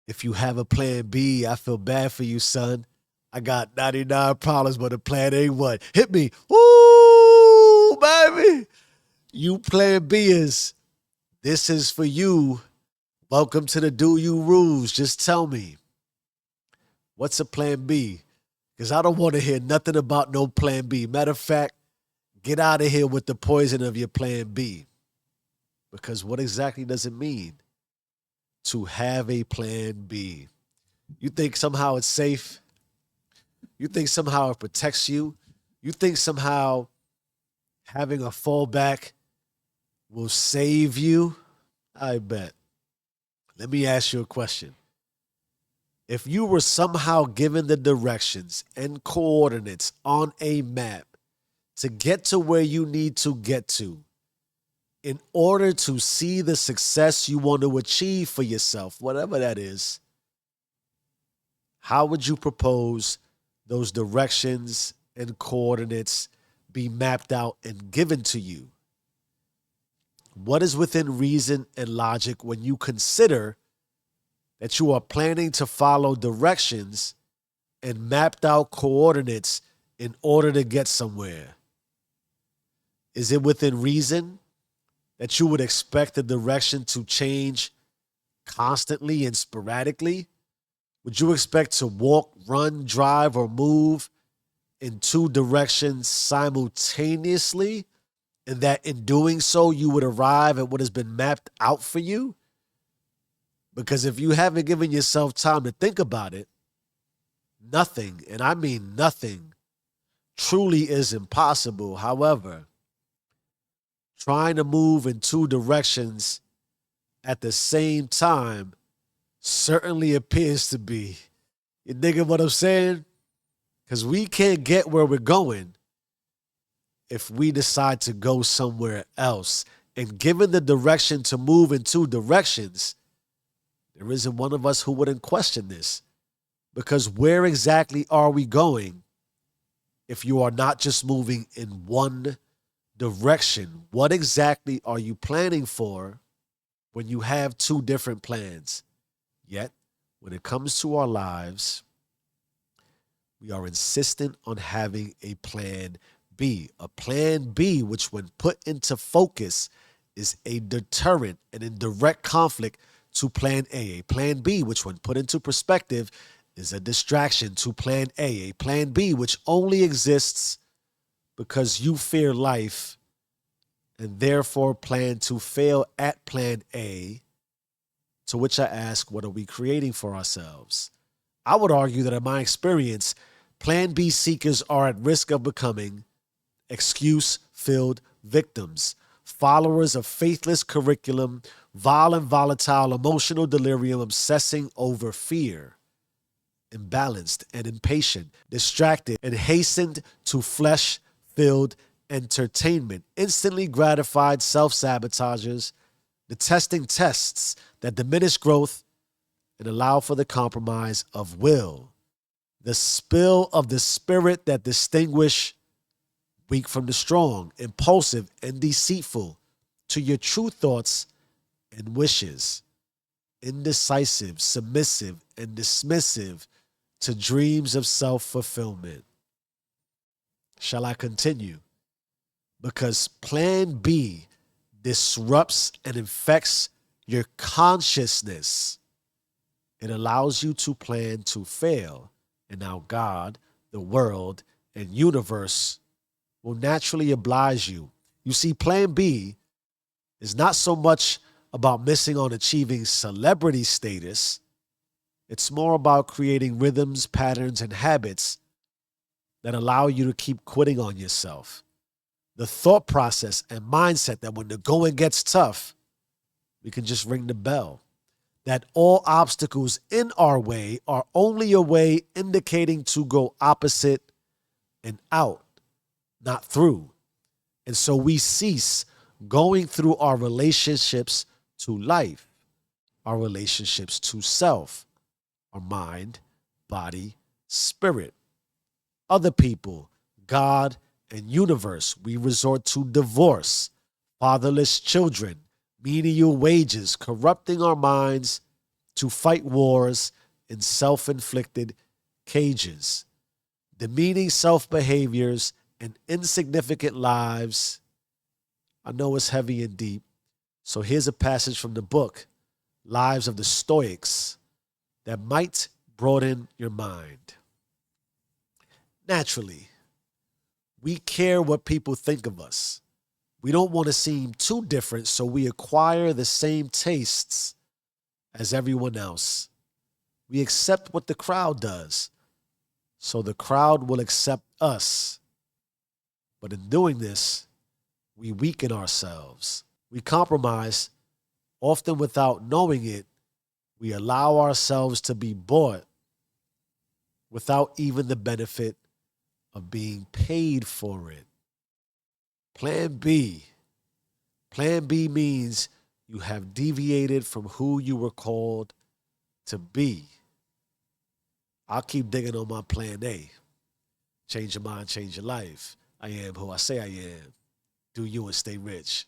If you have a plan B, I feel bad for you, son. I got 99 problems, but the plan A one. Hit me. Woo, baby. You plan B is, this is for you. Welcome to the Do You rules. Just tell me, what's a plan B? Because I don't want to hear nothing about no plan B. Matter of fact, get out of here with the poison of your plan B. Because what exactly does it mean to have a plan B? You think somehow it's safe? You think somehow it protects you? You think somehow having a fallback will save you? I bet. Let me ask you a question. If you were somehow given the directions and coordinates on a map to get to where you need to get to, in order to see the success you want to achieve for yourself, whatever that is, how would you propose those directions and coordinates be mapped out and given to you? What is within reason and logic when you consider that you are planning to follow directions and mapped out coordinates in order to get somewhere? Is it within reason that you would expect the direction to change constantly and sporadically? Would you expect to walk, run, drive, or move in two directions simultaneously, and that in doing so, you would arrive at what has been mapped out for you? Because if you haven't given yourself time to think about it, nothing, and I mean nothing, truly is impossible. However, trying to move in two directions at the same time certainly appears to be. You digging what I'm saying? Because we can't get where we're going if we decide to go somewhere else. And given the direction to move in two directions, there isn't one of us who wouldn't question this. Because where exactly are we going if you are not just moving in one direction? What exactly are you planning for when you have two different plans? Yet, when it comes to our lives, we are insistent on having a plan B. A plan B, which when put into focus, is a deterrent and in direct conflict to plan A. A plan B, which when put into perspective, is a distraction to plan A. A plan B, which only exists because you fear life and therefore plan to fail at plan A. To which I ask, what are we creating for ourselves? I would argue that in my experience, plan B seekers are at risk of becoming excuse-filled victims, followers of faithless curriculum, vile and volatile emotional delirium, obsessing over fear, imbalanced and impatient, distracted and hastened to flesh-filled entertainment, instantly gratified self-sabotagers, detesting tests that diminish growth and allow for the compromise of will, the spill of the spirit that distinguish weak from the strong, impulsive and deceitful to your true thoughts and wishes, indecisive, submissive, and dismissive to dreams of self-fulfillment. Shall I continue? Because plan B disrupts and infects your consciousness. It allows you to plan to fail. And now God, the world, and universe will naturally oblige you. You see, plan B is not so much about missing on achieving celebrity status. It's more about creating rhythms, patterns, and habits that allow you to keep quitting on yourself. The thought process and mindset that when the going gets tough, we can just ring the bell. That all obstacles in our way are only a way indicating to go opposite and out, not through. And so we cease going through our relationships to life, our relationships to self, our mind, body, spirit, other people, God, and universe. We resort to divorce, fatherless children, menial wages, corrupting our minds to fight wars in self-inflicted cages, demeaning self-behaviors and insignificant lives. I know it's heavy and deep, so here's a passage from the book, Lives of the Stoics, that might broaden your mind. Naturally, we care what people think of us. We don't want to seem too different, so we acquire the same tastes as everyone else. We accept what the crowd does, so the crowd will accept us. But in doing this, we weaken ourselves. We compromise, often without knowing it. We allow ourselves to be bought without even the benefit of being paid for it. Plan B. Plan B means you have deviated from who you were called to be. I'll keep digging on my plan A. Change your mind, change your life. I am who I say I am. Do you and stay rich.